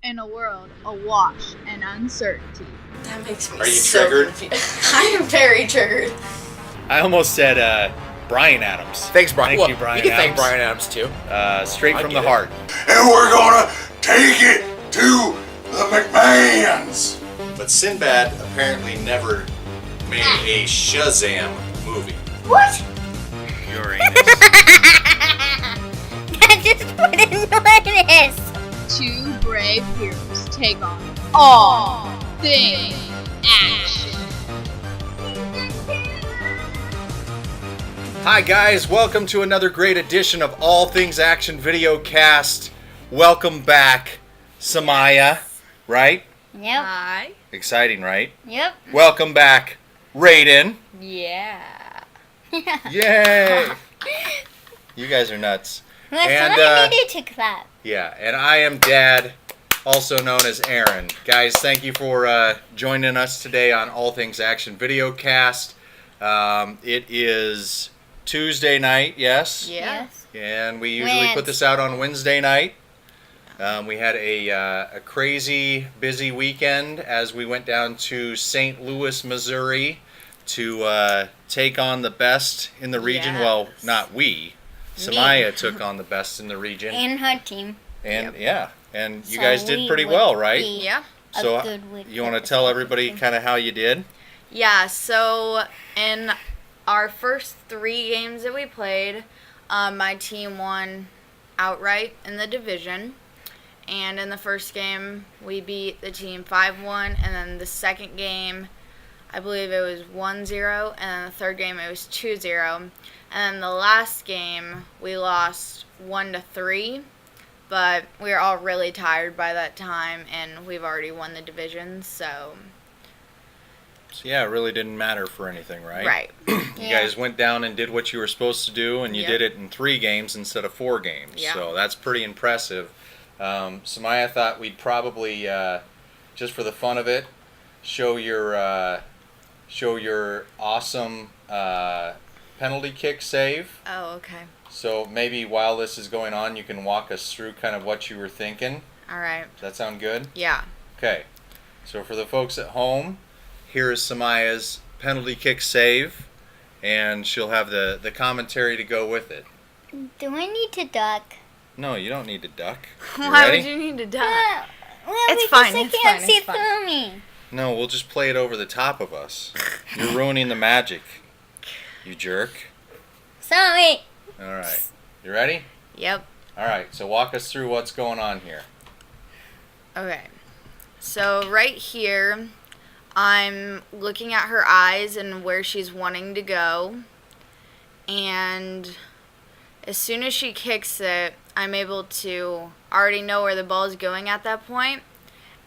in a world awash in uncertainty. That makes me Are you so triggered? confused. I am very triggered. I almost said Bryan Adams. Thanks, Brian. Thank you, Bryan You can thank Adams. Bryan Adams, too. Straight I from get the it. heart. And we're gonna take it to the McMahons. But Sinbad apparently never made a Shazam movie. What? Your anus. I just couldn't notice. Two brave heroes take on all things action. Hi guys, welcome to another great edition of All Things Action Video Cast. Welcome back, Samaya, right? Yep. Hi. Exciting, right? Yep. Welcome back, Raiden. Yeah. Yay! You guys are nuts. Well, And, somebody needed to clap. Yeah, and I am Dad, also known as Aaron. Guys, thank you for joining us today on All Things Action Video Cast. It is Tuesday night, yes? Yes. And we usually put this out on Wednesday night. We had a crazy busy weekend as we went down to St. Louis, Missouri to take on the best in the region. Yes. Well, not we. Samaya took on the best in the region. And her team. And yeah, and you So guys did we pretty would well, right? be Yeah. a So good week you want to for tell the everybody team. kind of how you did? Yeah, so in our first 3 games that we played, my team won outright in the division. And in the first game, we beat the team 5-1. And then the second game, I believe it was 1-0. And then the third game, it was 2-0. And then the last game, we lost 1-3. But we were all really tired by that time, and we've already won the division, so... So yeah, it really didn't matter for anything, right? Right. You Yeah. guys went down and did what you were supposed to do, and you Yep. did it in 3 games instead of 4 games. Yeah. So that's pretty impressive. Samaya thought we'd probably, just for the fun of it, show your awesome penalty kick save. Oh, okay. So maybe while this is going on, you can walk us through kind of what you were thinking. All right. Does that sound good? Yeah. Okay. So for the folks at home, here is Samaya's penalty kick save, and she'll have the commentary to go with it. Do I need to duck? No, you don't need to duck. You Why ready? would you need to duck? Well, It's because fine, I it's can't fine, see it's fine. through me. No, we'll just play it over the top of us. You're ruining the magic, you jerk. Sorry. All right. You ready? Yep. All right. So walk us through what's going on here. Okay. So right here, I'm looking at her eyes and where she's wanting to go. And as soon as she kicks it, I'm able to already know where the ball is going at that point.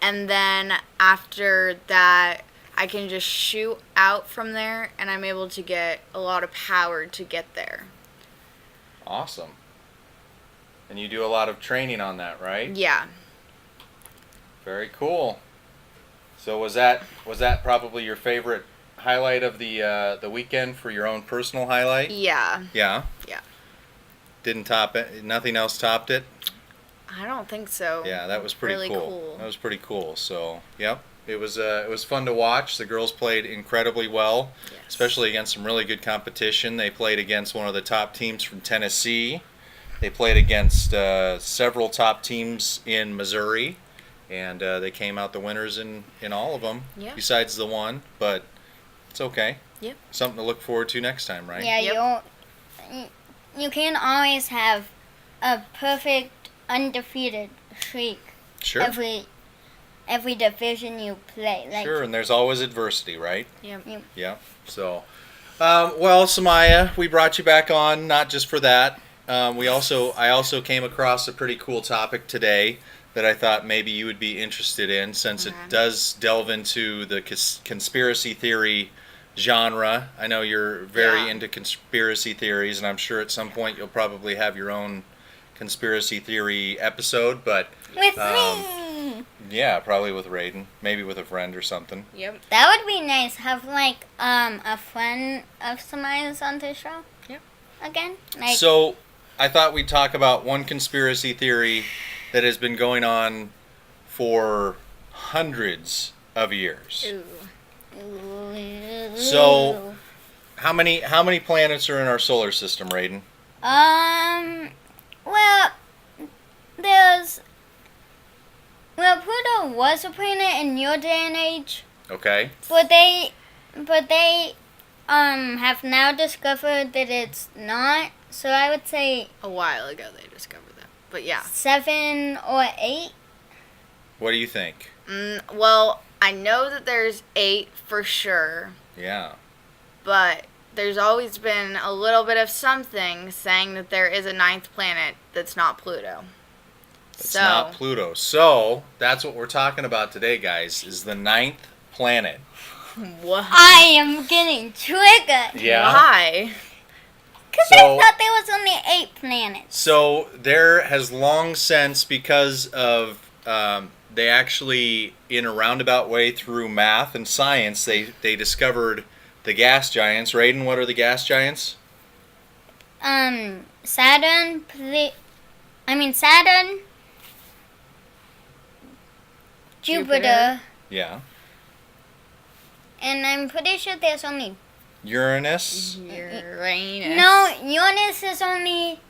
And then after that, I can just shoot out from there, and I'm able to get a lot of power to get there. Awesome. And you do a lot of training on that, right? Yeah. Very cool. So was that probably your favorite highlight of the weekend for your own personal highlight? Yeah. Yeah. Yeah. Didn't top it. Nothing else topped it. I don't think so. Yeah, that was pretty Really cool. That was pretty cool. So, yep, it was fun to watch. The girls played incredibly well, Yes. especially against some really good competition. They played against one of the top teams from Tennessee. They played against several top teams in Missouri, and they came out the winners in all of them, Yeah. besides the one. But it's okay. Yep. Something to look forward to next time, right? Yeah, Yep. you can always have a perfect undefeated streak Sure. every division you play. Like, Sure, and there's always adversity, right? Yep. Yeah. So, well, Samaya, we brought you back on not just for that. I also came across a pretty cool topic today that I thought maybe you would be interested in, since it does delve into the conspiracy theory genre. I know you're very into conspiracy theories, and I'm sure at some point you'll probably have your own conspiracy theory episode, but with me. yeah, probably with Raiden, maybe with a friend or something. Yep. That would be nice. Have like a friend of Samaya's on the show. Yep. Again. Like, So I thought we'd talk about one conspiracy theory that has been going on for hundreds of years. Ooh. So, how many planets are in our solar system, Raiden? Well, Pluto was a planet in your day and age, Okay. but they have now discovered that it's not. So I would say A while ago they discovered that. But yeah. 7 or 8. What do you think? Well, I know that there's 8 for sure. Yeah. But there's always been a little bit of something saying that there is a 9th planet that's not Pluto. It's not Pluto. So, that's what we're talking about today, guys, is the 9th planet. What? I am getting triggered. Yeah. Why? Because So- I thought there was only 8 planets. So, there has long since, because of, they actually, in a roundabout way through math and science, they discovered the gas giants. Raiden, what are the gas giants? Saturn, Jupiter, Yeah. and I'm pretty sure there's only... Uranus. Uranus. No, Uranus is only...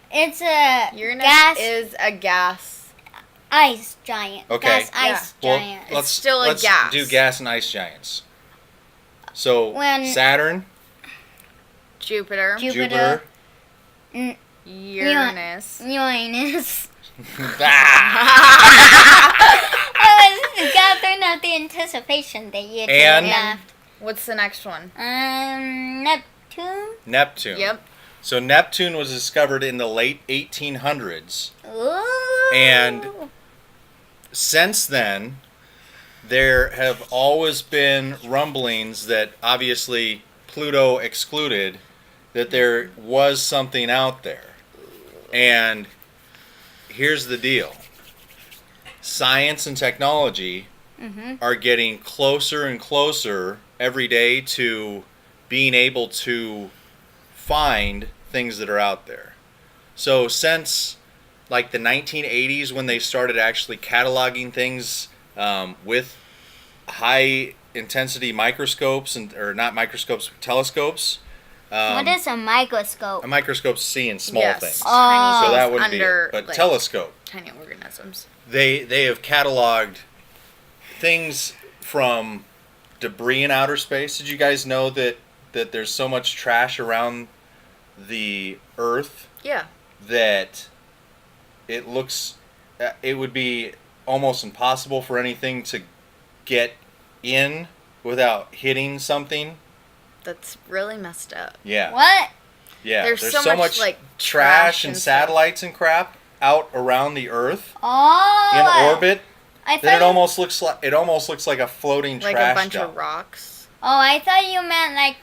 It's a Uranus gas is a gas. ice giant. Okay. Gas ice Well, giant. let's still a let's gas. do gas and ice giants. So, When- Saturn, Jupiter. Jupiter, Uranus. Uranus. Ah! I was gathering up the anticipation that you And- left. What's the next one? Neptune. Neptune. Yep. So Neptune was discovered in the late 1800s. Ooh. And since then, there have always been rumblings that, obviously Pluto excluded, that there was something out there. And here's the deal. Science and technology are getting closer and closer every day to being able to find things that are out there. So since like the 1980s, when they started actually cataloging things with high intensity microscopes, or not microscopes, telescopes. What is a microscope? A microscope's seeing small Yes. things. Oh. So that wouldn't under, be it. But like, telescope. tiny organisms. They have cataloged things from debris in outer space. Did you guys know that there's so much trash around the Earth Yeah. that it would be almost impossible for anything to get in without hitting something? That's really messed up. Yeah. What? Yeah. There's so so much, like, trash trash and and stuff. satellites and crap out around the Earth Oh. in orbit. I Then thought it almost looks like a floating Like trash a bunch dump. of rocks. Oh, I thought you meant like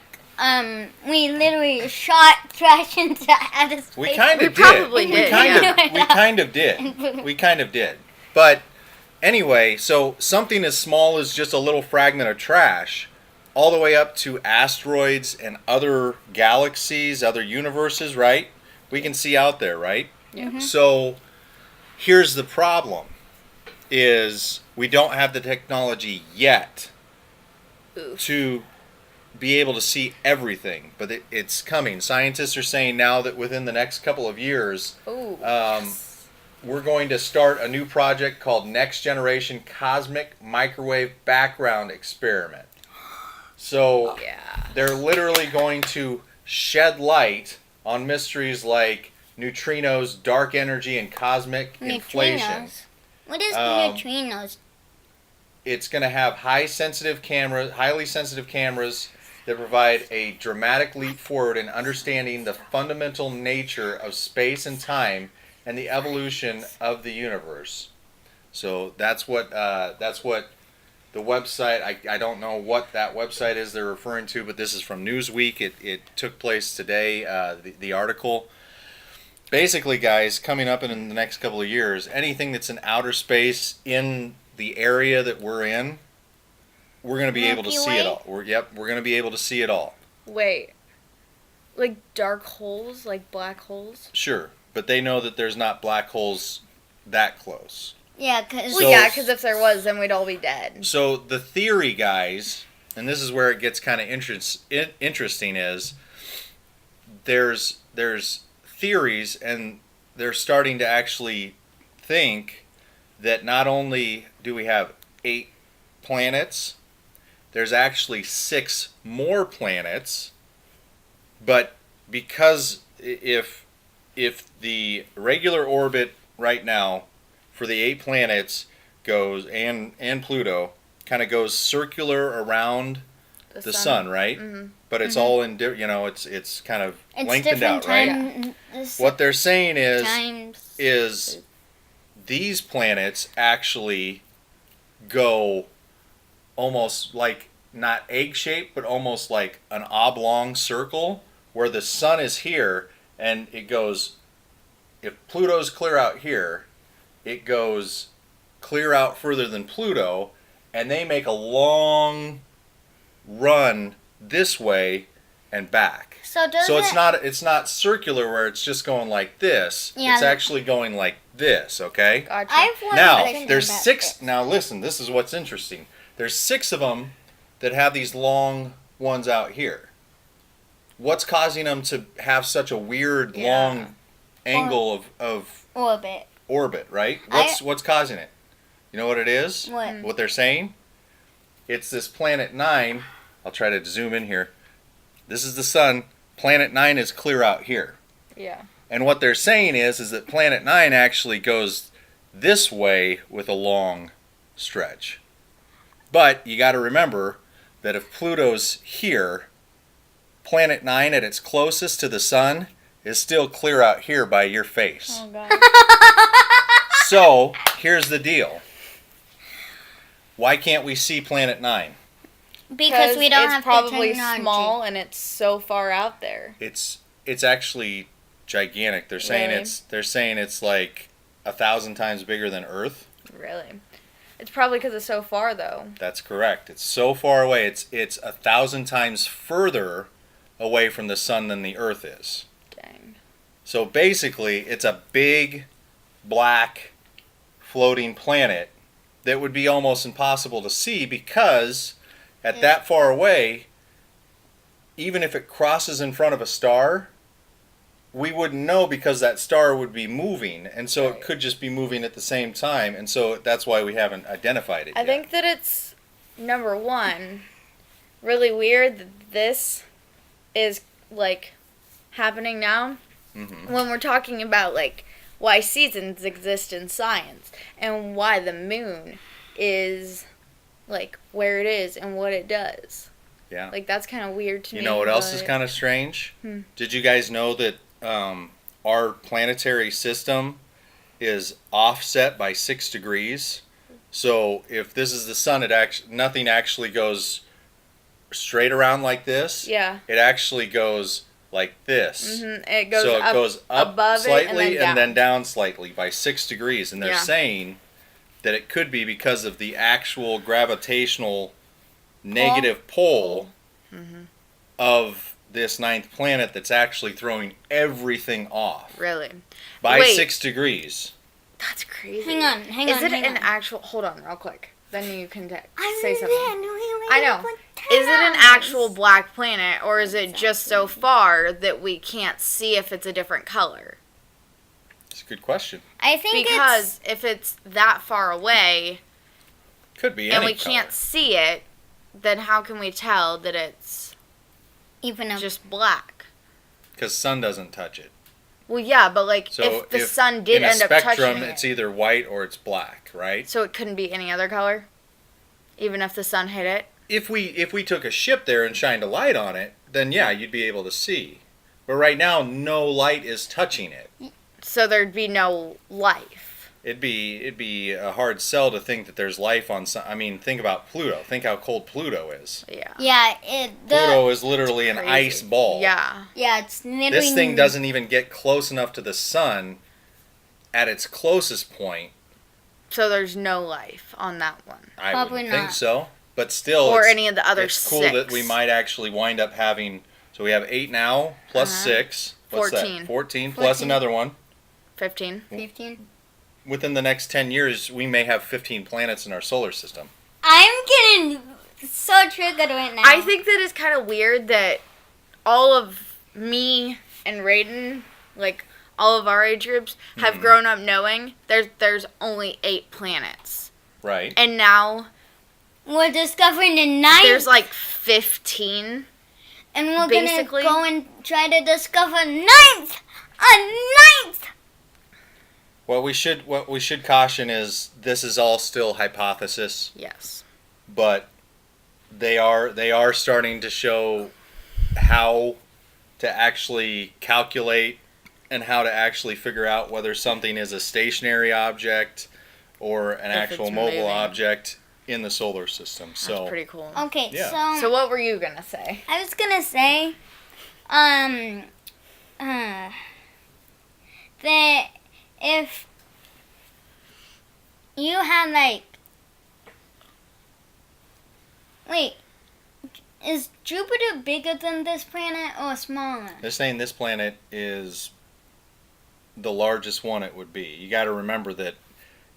we literally shot trash into outer space. We kind We of did. probably We did, kind yeah. of. We kind of did. We kind of did. But anyway, so something as small as just a little fragment of trash, all the way up to asteroids and other galaxies, other universes, right? We can see out there, right? Yeah. So here's the problem: is we don't have the technology yet Oof. to be able to see everything, but it's coming. Scientists are saying now that within the next couple of years, Ooh. we're going to start a new project called Next Generation Cosmic Microwave Background Experiment. So Yeah. they're literally going to shed light on mysteries like neutrinos, dark energy, and cosmic inflation. Neutrinos. What is neutrinos? It's going to have highly sensitive cameras that provide a dramatic leap forward in understanding the fundamental nature of space and time and the evolution of the universe. So that's what the website. I don't know what that website is they're referring to, but this is from Newsweek. It took place today. The article. Basically, guys, coming up in the next couple of years, anything that's in outer space in the area that we're in, we're going to be able to Milky see it Way? all. We're going to be able to see it all. Wait. Like dark holes? Like black holes? Sure, but they know that there's not black holes that close. Yeah, because Well, yeah, because if there was, then we'd all be dead. So the theory, guys, and this is where it gets kind of interesting, is there's theories, and they're starting to actually think that not only do we have 8 planets, there's actually 6 more planets, but because if the regular orbit right now for the 8 planets goes, and Pluto kind of goes circular around the sun, right? Mm-hmm. But it's all in it's kind of it's lengthened different out, right? What they're saying is these planets actually go almost like not egg shaped, but almost like an oblong circle where the sun is here, and it goes, if Pluto's clear out here, it goes clear out further than Pluto, and they make a long run this way and back. So it's not circular where it's just going like this. Yeah. It's actually going like this, okay? Gotcha. Now, there's 6. Now, listen, this is what's interesting. There's 6 of them that have these long ones out here. What's causing them to have such a weird long angle of orbit, right? What's causing it? You know what it is? What they're saying? It's this planet 9. I'll try to zoom in here. This is the sun. Planet 9 is clear out here. Yeah. And what they're saying is that planet 9 actually goes this way with a long stretch. But you got to remember that if Pluto's here, planet 9 at its closest to the sun is still clear out here by your face. Oh, God. So, here's the deal. Why can't we see planet 9? Because we don't have it's probably the technology. small and it's so far out there. It's actually gigantic. They're saying Really? it's like 1,000 times bigger than Earth. Really? It's probably because it's so far, though. That's correct. It's so far away. It's 1,000 times further away from the sun than the Earth is. Dang. So basically, it's a big black floating planet that would be almost impossible to see, because at that far away, even if it crosses in front of a star, we wouldn't know, because that star would be moving, and so it could just be moving at the same time, and so that's why we haven't identified it I yet. think that it's, number one, really weird that this is, like, happening now. Mm-hmm. When we're talking about, like, why seasons exist in science and why the moon is, like, where it is and what it does. Yeah. Like, that's kind of weird to me. You know what else is kind of strange? Did you guys know that our planetary system is offset by 6 degrees? So if this is the sun, nothing actually goes straight around like this. Yeah. It actually goes like this. Mm-hmm. It goes so it up, goes up above slightly it and then down slightly by 6 degrees. And they're saying that it could be because of the actual gravitational negative pull of this 9th planet that's actually throwing everything off. Really? By Wait. 6 degrees. That's crazy. Hang on. Is it an actual... Hold on real quick. Then you can say something. I know. Is it an actual black planet, or is it just so far that we can't see if it's a different color? It's a good question. I think Because if it's that far away Could be and any we can't see it, then how can we tell that it's even just black? Because sun doesn't touch it. Well, yeah, but like So if the sun did in a end up spectrum, touching it's it, either white or it's black, right? so it couldn't be any other color, even if the sun hit it. If we took a ship there and shined a light on it, then yeah, you'd be able to see. But right now, no light is touching it. So there'd be no life. It'd be a hard sell to think that there's life on some. I mean, think about Pluto. Think how cold Pluto is. Yeah. Yeah, Pluto is literally an Crazy. ice ball. Yeah. Yeah, it's literally... This thing doesn't even get close enough to the sun at its closest point. So there's no life on that one. I Probably wouldn't think not. so. But still, Or it's, any of the other it's cool 6. that we might actually wind up having. So we have 8 now, plus 6. What's 14. that? 14 plus 14. another one. 15. 15. within the next 10 years, we may have 15 planets in our solar system. I'm getting so triggered right now. I think that it's kind of weird that all of me and Raiden, like all of our age groups, have grown up knowing there's only 8 planets. Right. And now we're discovering the ninth. there's like 15. And we're basically gonna go and try to discover ninth! A ninth! What we should caution is this is all still hypothesis, Yes. but they are starting to show how to actually calculate and how to actually figure out whether something is a stationary object or an If actual it's mobile moving. object in the solar system. That's So pretty cool. Okay, Yeah. So what were you going to say? I was gonna say, that if you had wait, is Jupiter bigger than this planet or smaller? they're saying this planet is the largest one it would be. You got to remember that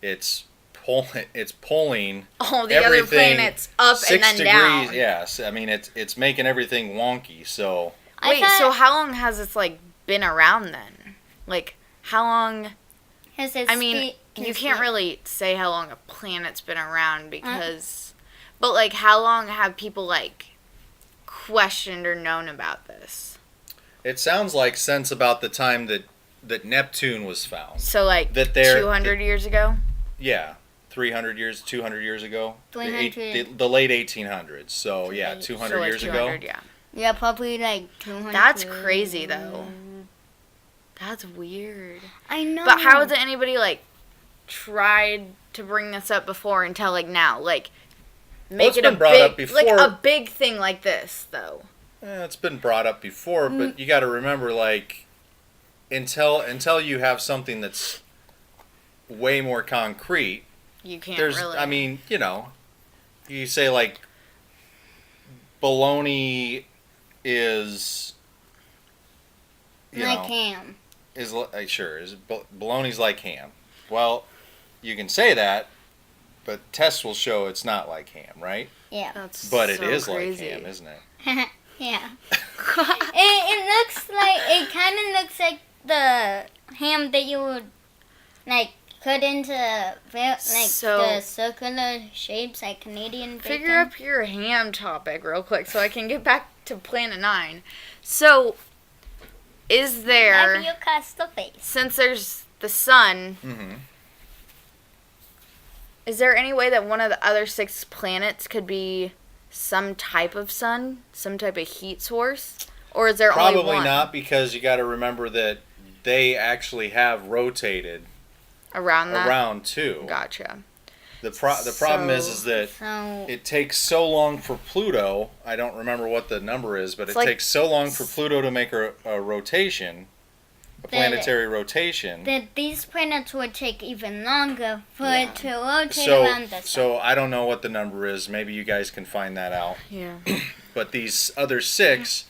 it's pulling All the other everything planets up 6 and then degrees. down. Yes, I mean it's making everything wonky. So Wait, I so thought, how long has this been around then? Like how long? has it I mean, spe- you has can't it- really say how long a planet's been around because, but how long have people questioned or known about this? it sounds like since about the time that Neptune was found. So That they're- 200 years ago. Yeah, 300 years, 200 years ago. 300. The late 1800s. So yeah, 200 So years 200, ago. yeah. Yeah, probably 200. That's crazy though. That's weird. I know. But how has anybody tried to bring this up before until now? Make it's it been a brought big, up before. a big thing like this though. It's been brought up before, but you got to remember, until you have something that's way more concrete, You can't there's, really. I mean, you say bologna is, like ham. sure, bologna's like ham. Well, you can say that, but tests will show it's not like ham, right? Yeah. That's But it so is crazy. like ham, isn't it? Yeah. it looks like, it kind of looks like the ham that you would cut into So- the circular shapes like Canadian bacon. Figure up your ham topic real quick so I can get back to Planet 9. So, is there, Maybe you cast the face. since there's the sun, Mm-hmm. is there any way that one of the other 6 planets could be some type of sun? Some type of heat source? Or is there only Probably one? not, because you got to remember that they actually have rotated Around that? around too. Gotcha. The problem is So- that So, it takes so long for Pluto. I don't remember what the number is, but It's it takes so long for Pluto to make a rotation, a planetary rotation. that these planets would take even longer for it to rotate So, around the sun. so I don't know what the number is. Maybe you guys can find that out. Yeah. But these other 6,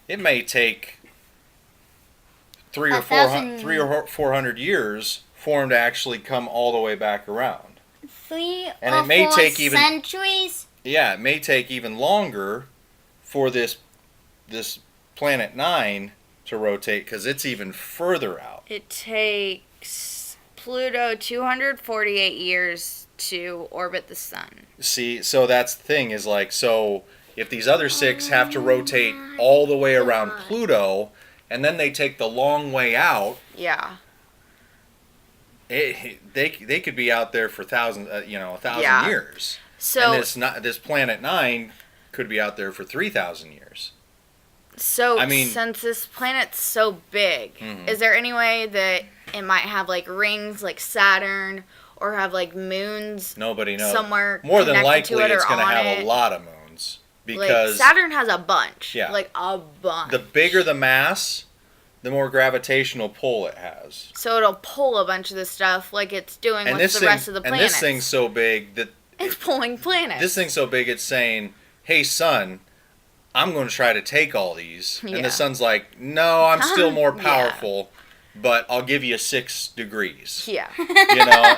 it may take 1,000 3 or 400 years for them to actually come all the way back around. 3 and or it may 4 take even- centuries. Yeah, it may take even longer for this planet 9 to rotate because it's even further out. It takes Pluto 248 years to orbit the sun. See, so that's the thing is so if these other 6 have to rotate all the way around Pluto and then they take the long way out, Yeah. they could be out there for 1,000 Yeah. years. So And this planet 9 could be out there for 3,000 years. So, I mean- since this planet's so big, Mhm. is there any way that it might have rings like Saturn, or have moons Nobody knows. somewhere More than connected likely, to it it's or going to on have it? a lot of moons because Saturn has a bunch. Yeah. A bunch. the bigger the mass, the more gravitational pull it has. So it'll pull a bunch of this stuff like it's doing with the rest of the and planets. this thing's so big that It's pulling planets. this thing's so big it's saying, "Hey, sun, I'm going to try to take all these," and Yeah. the sun's like, "No, I'm still more Yeah. powerful." but I'll give you 6 degrees. Yeah.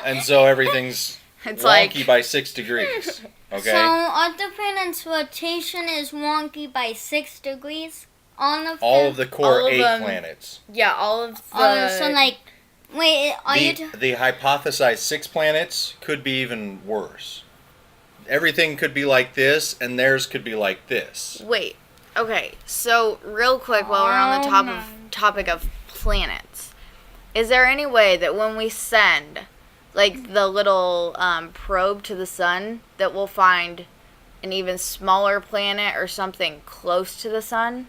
And so everything's It's wonky like by 6 degrees. Okay. So all the planet's rotation is wonky by 6 degrees. All of the core All of 8 them. planets. yeah, all of the So like, wait, are you? The hypothesized 6 planets could be even worse. Everything could be like this, and theirs could be like this. Wait. Okay. So real quick, while we're on the topic of planets, is there any way that when we send like the little probe to the sun that we'll find an even smaller planet or something close to the sun?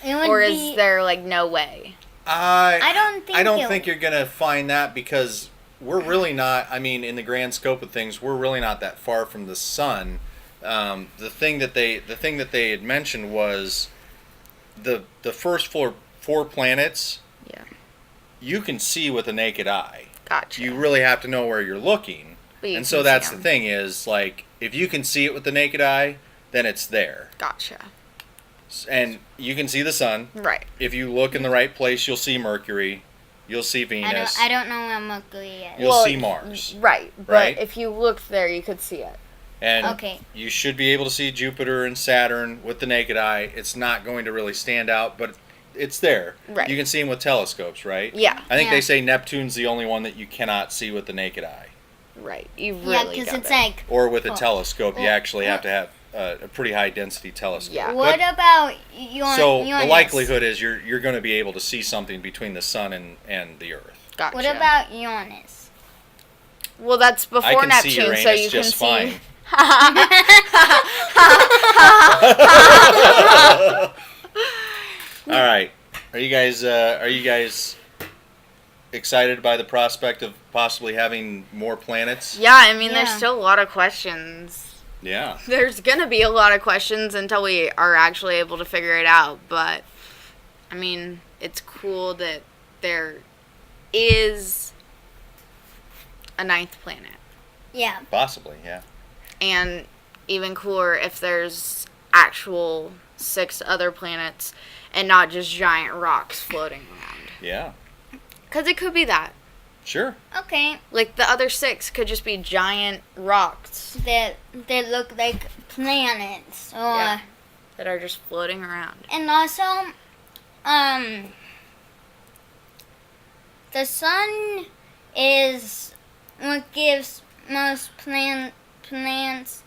Or is there like no way? I don't think you're gonna find that because we're really not. I mean, in the grand scope of things, we're really not that far from the sun. The thing that they had mentioned was the first 4 planets. Yeah. You can see with the naked eye. Gotcha. You really have to know where you're looking. And so that's the thing is, like, if you can see it with the naked eye, then it's there. Gotcha. And you can see the sun. Right. If you look in the right place, you'll see Mercury. You'll see Venus. I don't know where Mercury is. You'll see Mars. Right. But Right? if you looked there, you could see it. And Okay. you should be able to see Jupiter and Saturn with the naked eye. It's not going to really stand out, but it's there. Right. You can see them with telescopes, right? Yeah. I think Yeah. they say Neptune's the only one that you cannot see with the naked eye. Right. You really Yeah, because got it's it. like. Or with a telescope, you Oh. actually have to have a pretty high density telescope. Yeah. What about Uranus? So the likelihood is you're going to be able to see something between the sun and the Earth. Gotcha. What about Uranus? Well, that's I before can Neptune, see Uranus so you can just see. fine. All right, are you guys excited by the prospect of possibly having more planets? Yeah, I mean, there's Yeah. still a lot of questions. Yeah. There's gonna be a lot of questions until we are actually able to figure it out. But I mean, it's cool that there is a 9th planet, Yeah. Possibly, yeah. and even cooler if there's actual 6 other planets and not just giant rocks floating around. Yeah. Because it could be that. Sure. Okay. Like the other 6 could just be giant rocks That look like planets, or Yeah. that are just floating around. and also, the sun is what gives most plants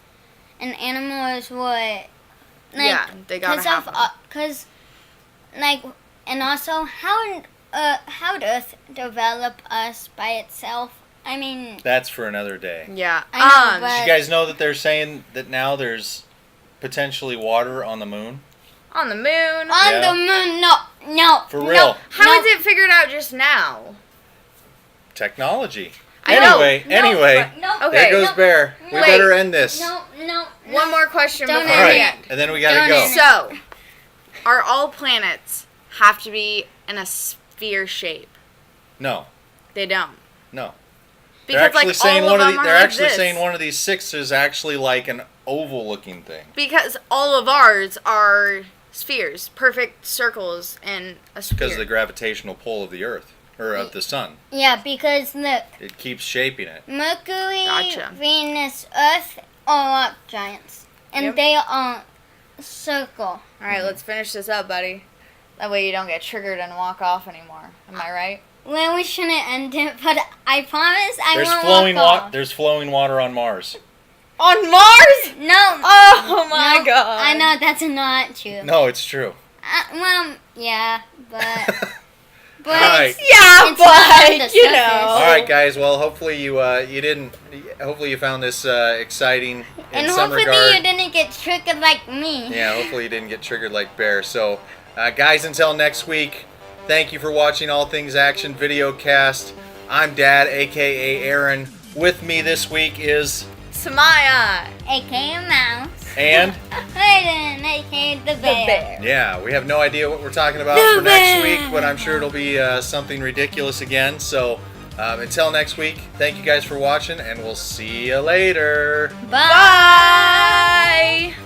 and animals what. Yeah, they gotta have them. Because, and also how would Earth develop us by itself? I mean, That's for another day. Yeah. I know, but- Did you guys know that they're saying that now there's potentially water on the moon? on the moon. on Yeah. the moon, no. For real. How is it figured out just now? Technology. I know. Anyway. No. Okay. There goes Bear. We Wait. better end this. No. One more question Don't before All we right. end. And then we gotta Don't go. end it. So, are all planets have to be in a sphere shape? No. They don't. No. Because They're actually like saying all one of of them the, are they're like actually this. saying one of these 6 is actually like an oval looking thing. Because all of ours are spheres, perfect circles in a sphere. Because of the gravitational pull of the Earth. Or of the sun. Yeah, because look, It keeps shaping it. Mercury, Gotcha. Venus, Earth are rock giants, and Yep. they are circle. All right, let's finish this up, buddy. That way you don't get triggered and walk off anymore. Am I right? Well, we shouldn't end it, but I promise I There's won't flowing walk off. There's flowing water on Mars. On Mars? No. Oh my no, god. I know that's not true. No, it's true. Well, yeah, but All right. Yeah, It's not on but the you surface. know. All right, guys. Well, hopefully you didn't. Hopefully you found this exciting in and some hopefully regard. you didn't get triggered like me. Yeah, hopefully you didn't get triggered like Bear. So, guys, until next week, thank you for watching All Things Action Video Cast. I'm Dad, aka Aaron. With me this week is Samaya. AKA Mouse. and Hayden, AKA the bear. yeah, we have no idea what we're talking about for next week, but I'm sure it'll be something ridiculous again. So, until next week, thank you guys for watching, and we'll see you later. Bye. Bye.